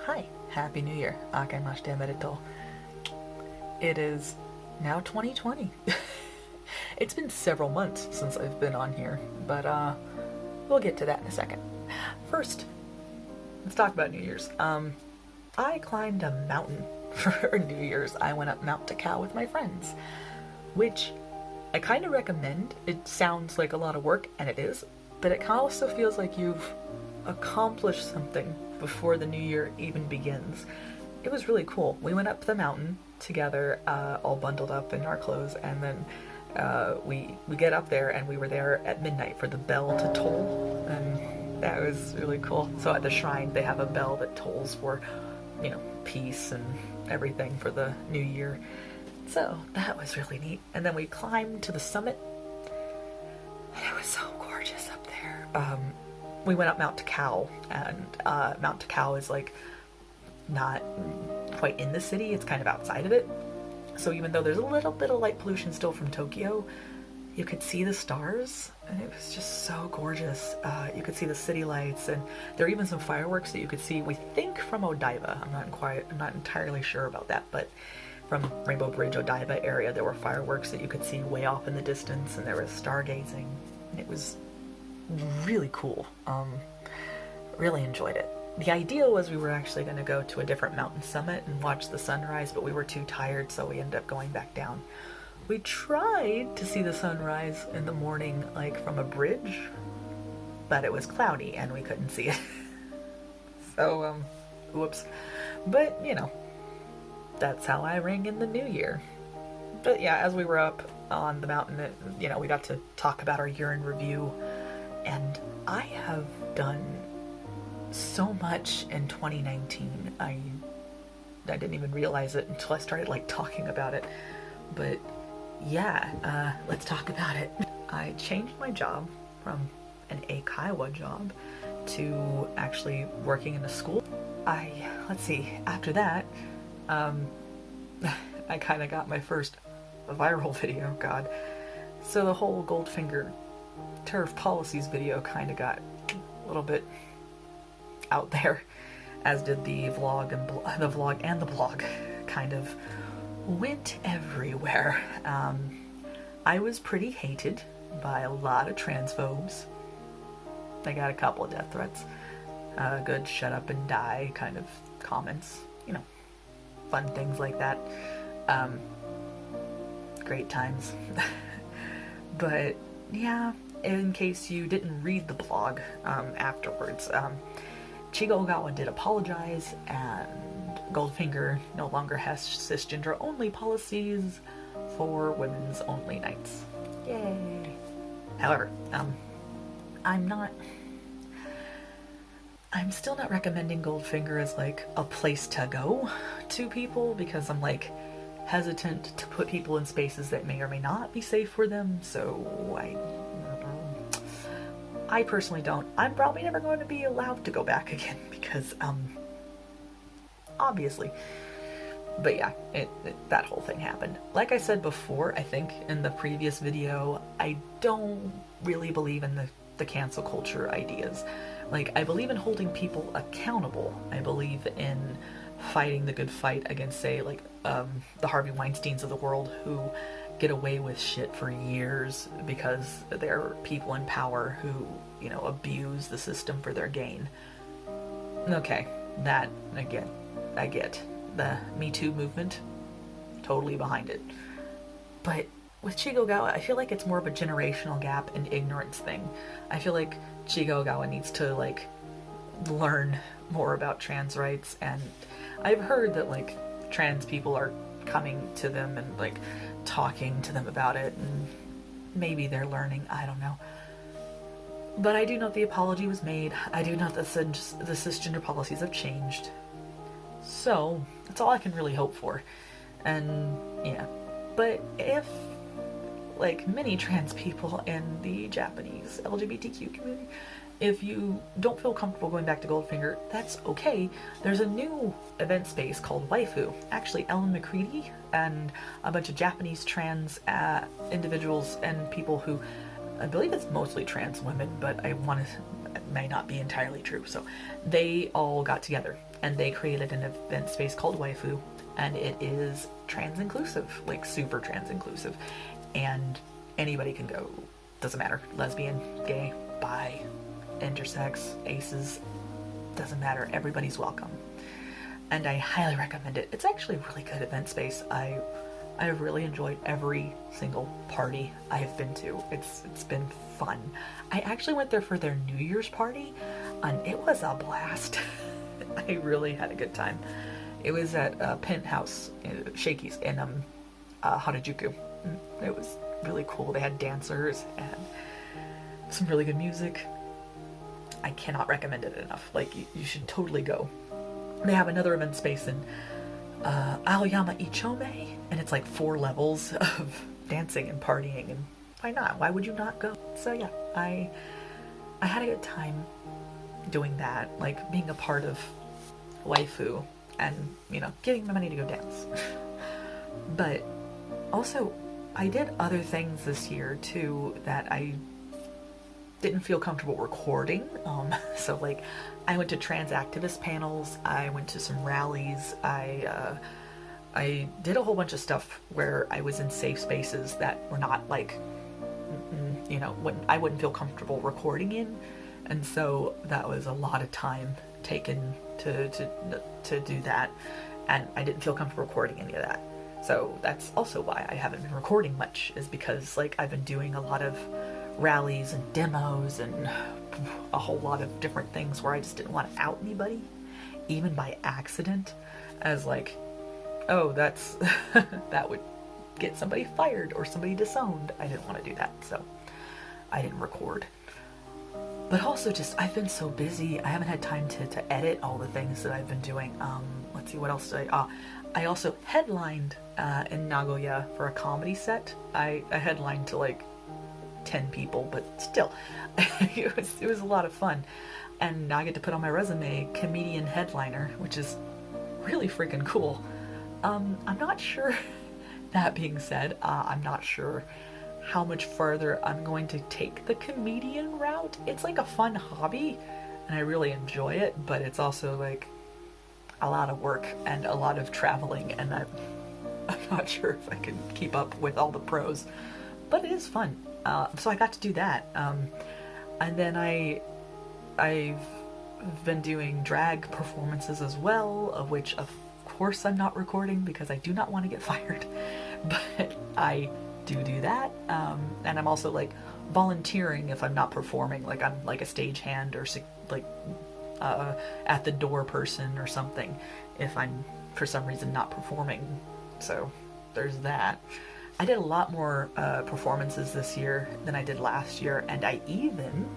Hi, Happy New Year. Akemashite omedetou. It is now 2020. It's been several months since I've been on here, but we'll get to that in a second. First, let's talk about New Year's. I climbed a mountain for New Year's. I went up Mount Takao with my friends, which I kind of recommend. It sounds like a lot of work, and it is, but it also feels like you've accomplished something before the new year even begins. It was really cool. We went up the mountain together, all bundled up in our clothes, and then we get up there, and we were there at midnight for the bell to toll, and that was really cool. So at the shrine, they have a bell that tolls for, peace and everything for the new year. So that was really neat. And then we climbed to the summit, and it was so gorgeous up there. We went up Mount Takao, and Mount Takao is like not quite in the city, it's kind of outside of it. So even though there's a little bit of light pollution still from Tokyo, you could see the stars, and it was just so gorgeous. You could see the city lights, and there are even some fireworks that you could see, we think, from Odaiba. I'm not entirely sure about that, but from Rainbow Bridge, Odaiba area, there were fireworks that you could see way off in the distance, and there was stargazing, and it was really cool. Really enjoyed it. The idea was we were actually going to go to a different mountain summit and watch the sunrise, but we were too tired, so we ended up going back down. We tried to see the sunrise in the morning, like from a bridge, but it was cloudy and we couldn't see it. So, whoops. But, that's how I ring in the new year. But yeah, as we were up on the mountain, we got to talk about our year in review. And I have done so much in 2019. I didn't even realize it until I started talking about it. But yeah, let's talk about it. I changed my job from an eikaiwa job to actually working in a school. Let's see, after that, I kind of got my first viral video, God. So the whole Goldfinger turf policies video kind of got a little bit out there, as did the vlog and the blog kind of went everywhere. I was pretty hated by a lot of transphobes. I got a couple of death threats, good shut up and die kind of comments, fun things like that. Great times. But yeah, in case you didn't read the blog afterwards, Chigo Ogawa did apologize, and Goldfinger no longer has cisgender only policies for women's only nights. Yay! However, I'm still not recommending Goldfinger as a place to go to people, because I'm hesitant to put people in spaces that may or may not be safe for them, so I personally don't. I'm probably never going to be allowed to go back again because, obviously. But yeah, that whole thing happened. Like I said before, I think, in the previous video, I don't really believe in the cancel culture ideas. I believe in holding people accountable. I believe in fighting the good fight against, say, the Harvey Weinsteins of the world who get away with shit for years because there are people in power who, abuse the system for their gain. Okay, that, again, I get. The Me Too movement, totally behind it. But with Chigo Ogawa, I feel like it's more of a generational gap and ignorance thing. I feel like Chigo Ogawa needs to, learn more about trans rights, and I've heard that, trans people are coming to them and, talking to them about it, and maybe they're learning, I don't know. But I do know the apology was made. I do know that the cisgender policies have changed. So, that's all I can really hope for. And, yeah. But if, many trans people in the Japanese LGBTQ community, if you don't feel comfortable going back to Goldfinger, that's okay. There's a new event space called Waifu. Actually, Ellen McCready and a bunch of Japanese trans individuals and people who, I believe it's mostly trans women, but I want to may not be entirely true. So they all got together and they created an event space called Waifu, and it is trans inclusive, like super trans inclusive, and anybody can go. Doesn't matter, lesbian, gay, bi, intersex, aces, doesn't matter, everybody's welcome. And I highly recommend it. It's actually a really good event space. I really enjoyed every single party I have been to. It's been fun. I actually went there for their New Year's party, and it was a blast. I really had a good time. It was at Penthouse, Shakey's in Harajuku. It was really cool. They had dancers and some really good music. I cannot recommend it enough. Like, you should totally go. They have another event space in Aoyama Ichome, and it's like 4 levels of dancing and partying, and why not? Why would you not go? So yeah, I had a good time doing that, like being a part of Waifu and, you know, getting the money to go dance. But also, I did other things this year too that I didn't feel comfortable recording. So like, I went to trans activist panels, I went to some rallies, I did a whole bunch of stuff where I was in safe spaces that were not like, you know, I wouldn't feel comfortable recording in, and so that was a lot of time taken to do that, and I didn't feel comfortable recording any of that. So that's also why I haven't been recording much, is because like I've been doing a lot of rallies and demos and a whole lot of different things where I just didn't want to out anybody, even by accident, as like, oh, that's that would get somebody fired or somebody disowned. I didn't want to do that, so I didn't record. But also just, I've been so busy, I haven't had time to edit all the things that I've been doing. Let's see, what else did I also headlined in Nagoya for a comedy set. I headlined to like 10 people, but still, it was a lot of fun. And now I get to put on my resume, comedian headliner, which is really freaking cool. I'm not sure, that being said, I'm not sure how much further I'm going to take the comedian route. It's like a fun hobby, and I really enjoy it, but it's also like a lot of work and a lot of traveling, and I'm not sure if I can keep up with all the pros, but it is fun. So I got to do that. And then I've been doing drag performances as well, of which of course I'm not recording because I do not want to get fired, but I do that. And I'm also like volunteering if I'm not performing, like I'm like a stagehand or like at the door person or something if I'm for some reason not performing. So there's that. I did a lot more performances this year than I did last year, and I even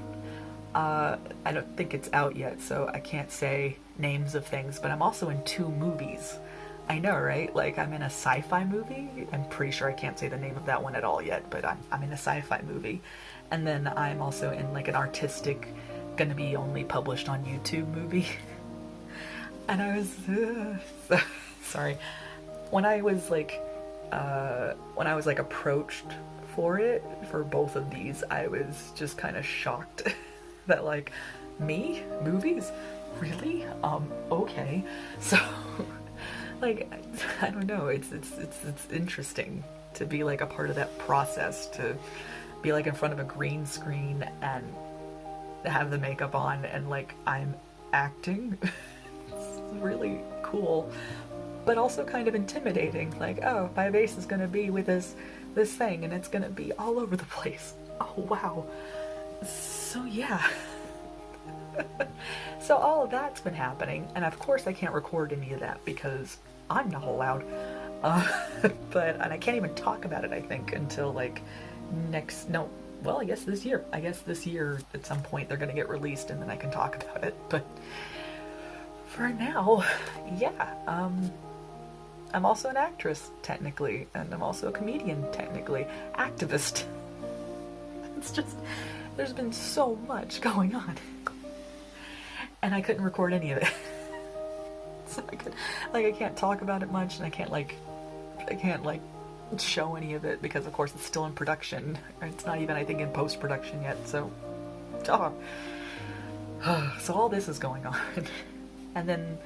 I don't think it's out yet, so I can't say names of things, but I'm also in 2 movies. I know, right? Like, I'm in a sci-fi movie. I'm pretty sure I can't say the name of that one at all yet, but I'm in a sci-fi movie. And then I'm also in like an artistic, gonna be only published on YouTube movie. And I was sorry. When I was like approached for it, for both of these, I was just kind of shocked that like, me? Movies? Really? Okay. So like, I don't know, it's interesting to be like a part of that process, to be like in front of a green screen and have the makeup on and like I'm acting. It's really cool, but also kind of intimidating. Like, oh, my face is gonna be with this thing and it's gonna be all over the place. Oh wow. So yeah. So all of that's been happening, and of course I can't record any of that because I'm not allowed. And I can't even talk about it, I think, until like I guess this year. I guess this year at some point they're gonna get released and then I can talk about it. But for now, yeah, I'm also an actress technically, and I'm also a comedian technically, activist. It's just, there's been so much going on. And I couldn't record any of it. So I can't talk about it much, and I can't show any of it because of course it's still in production. It's not even, I think, in post-production yet, so So all this is going on. And then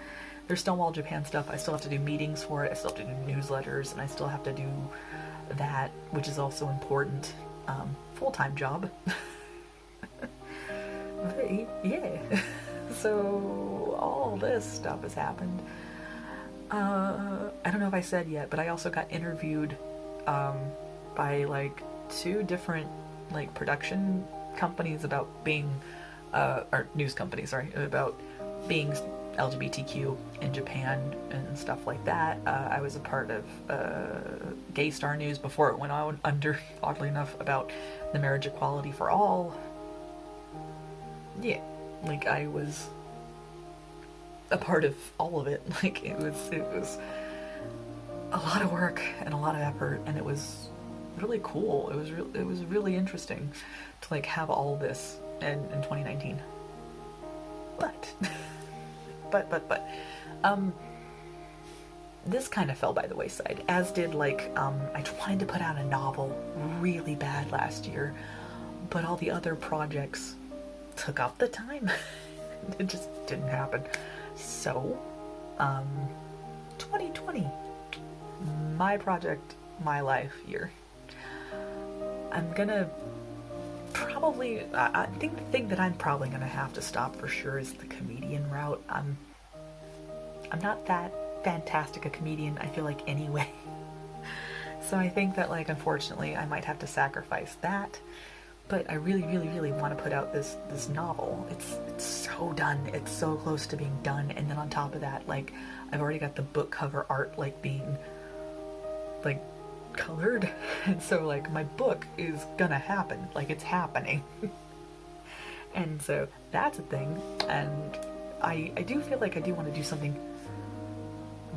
there's Stonewall Japan stuff. I still have to do meetings for it. I still have to do newsletters, and I still have to do that, which is also important. Full-time job. But yeah. So all this stuff has happened. I don't know if I said yet, but I also got interviewed by like 2 different like production companies about being or news companies, sorry, about being LGBTQ in Japan and stuff like that. I was a part of Gay Star News before it went on under, oddly enough, about the marriage equality for all. Yeah, like I was a part of all of it. Like it was a lot of work and a lot of effort, and it was really cool. It was really interesting to like have all this in 2019. But this kind of fell by the wayside, as did like I wanted to put out a novel really bad last year, but all the other projects took up the time. It just didn't happen. So 2020, my project, my life year. I'm gonna probably, I think the thing that I'm probably gonna have to stop for sure is the comedian route. I'm not that fantastic a comedian, I feel like, anyway. So I think that, like, unfortunately I might have to sacrifice that. But I really, really, really want to put out this novel. It's so done. It's so close to being done. And then on top of that, like, I've already got the book cover art like being like colored. And so like my book is gonna happen. Like, it's happening. And so that's a thing. And I do feel like I do want to do something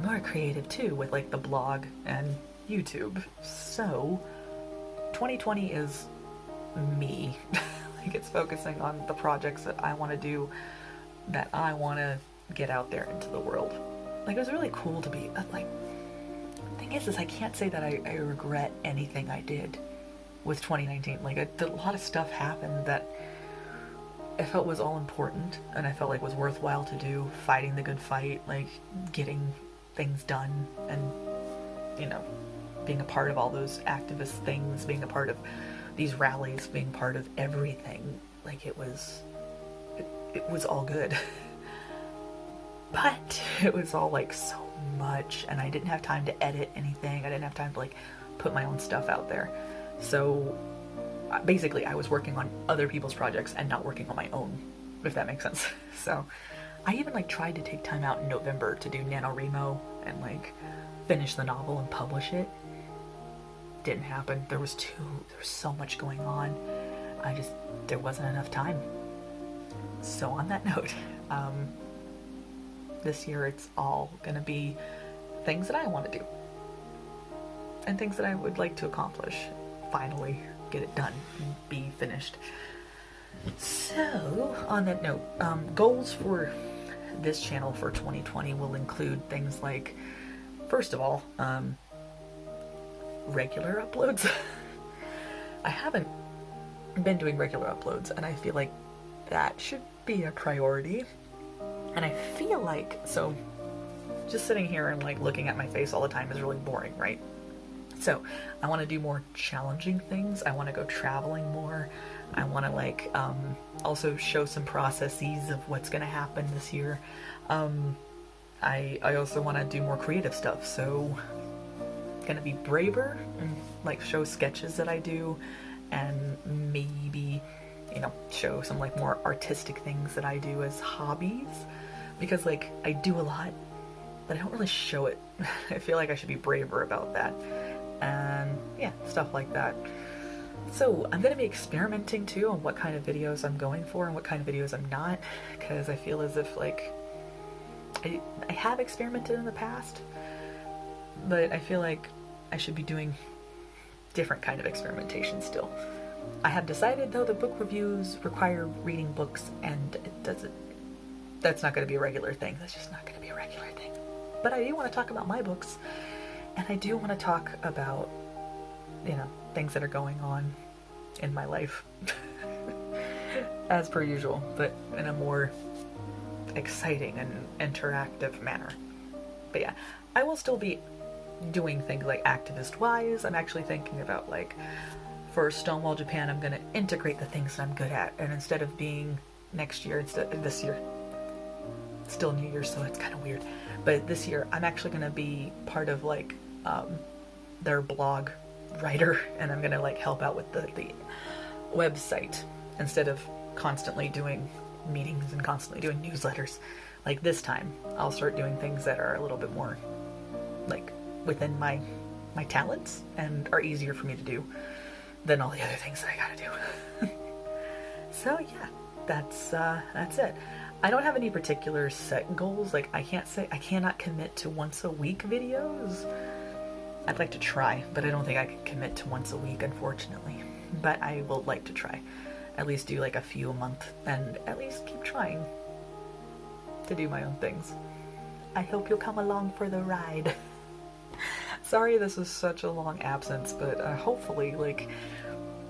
more creative too, with like the blog and YouTube. So 2020 is me. Like, it's focusing on the projects that I want to do, that I want to get out there into the world. Like, it was really cool to be like, the thing is I can't say that I regret anything I did with 2019. Like, a lot of stuff happened that I felt was all important and I felt like was worthwhile to do, fighting the good fight, like getting things done, and you know, being a part of all those activist things, being a part of these rallies, being part of everything. Like, it was all good. But it was all like so much, and I didn't have time to edit anything. I didn't have time to like put my own stuff out there. So basically I was working on other people's projects and not working on my own, if that makes sense. So I even like tried to take time out in November to do NaNoWriMo and like finish the novel and publish it. Didn't happen. There was so much going on. There wasn't enough time. So on that note, this year it's all gonna be things that I want to do and things that I would like to accomplish. Finally get it done and be finished. So on that note, goals for this channel for 2020 will include things like, first of all, regular uploads. I haven't been doing regular uploads, and I feel like that should be a priority. And I feel like, so just sitting here and like looking at my face all the time is really boring, right? So I want to do more challenging things. I want to go traveling more. I want to like also show some processes of what's going to happen this year. I also want to do more creative stuff, so gonna be braver and like show sketches that I do, and maybe, you know, show some like more artistic things that I do as hobbies, because like I do a lot but I don't really show it. I feel like I should be braver about that, and yeah, stuff like that. So I'm gonna be experimenting too on what kind of videos I'm going for and what kind of videos I'm not, because I feel as if like I have experimented in the past, but I feel like I should be doing different kind of experimentation still. I have decided though that book reviews require reading books, and that's not going to be a regular thing. That's just not going to be a regular thing. But I do want to talk about my books, and I do want to talk about, you know, things that are going on in my life. as per usual, but in a more exciting and interactive manner. But yeah, I will still be doing things like activist wise. I'm actually thinking about like for Stonewall Japan, I'm gonna integrate the things that I'm good at, and instead of being next year, instead this year, still New Year's, so it's kind of weird. But this year, I'm actually gonna be part of like their blog writer, and I'm gonna like help out with the website instead of constantly doing meetings and constantly doing newsletters. Like this time, I'll start doing things that are a little bit more like within my talents and are easier for me to do than all the other things that I gotta do. So yeah, that's it. I don't have any particular set goals. Like I cannot commit to once a week videos. I'd like to try, but I don't think I can commit to once a week, unfortunately. But I will like to try. At least do like a few a month and at least keep trying to do my own things. I hope you'll come along for the ride. Sorry this is such a long absence, but hopefully like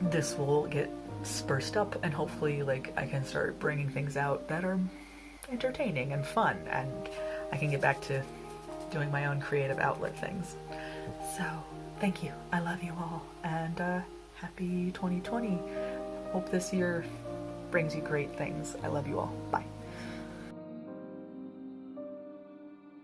this will get spursed up and hopefully like I can start bringing things out that are entertaining and fun, and I can get back to doing my own creative outlet things. So thank you. I love you all, and happy 2020. Hope this year brings you great things. I love you all. Bye.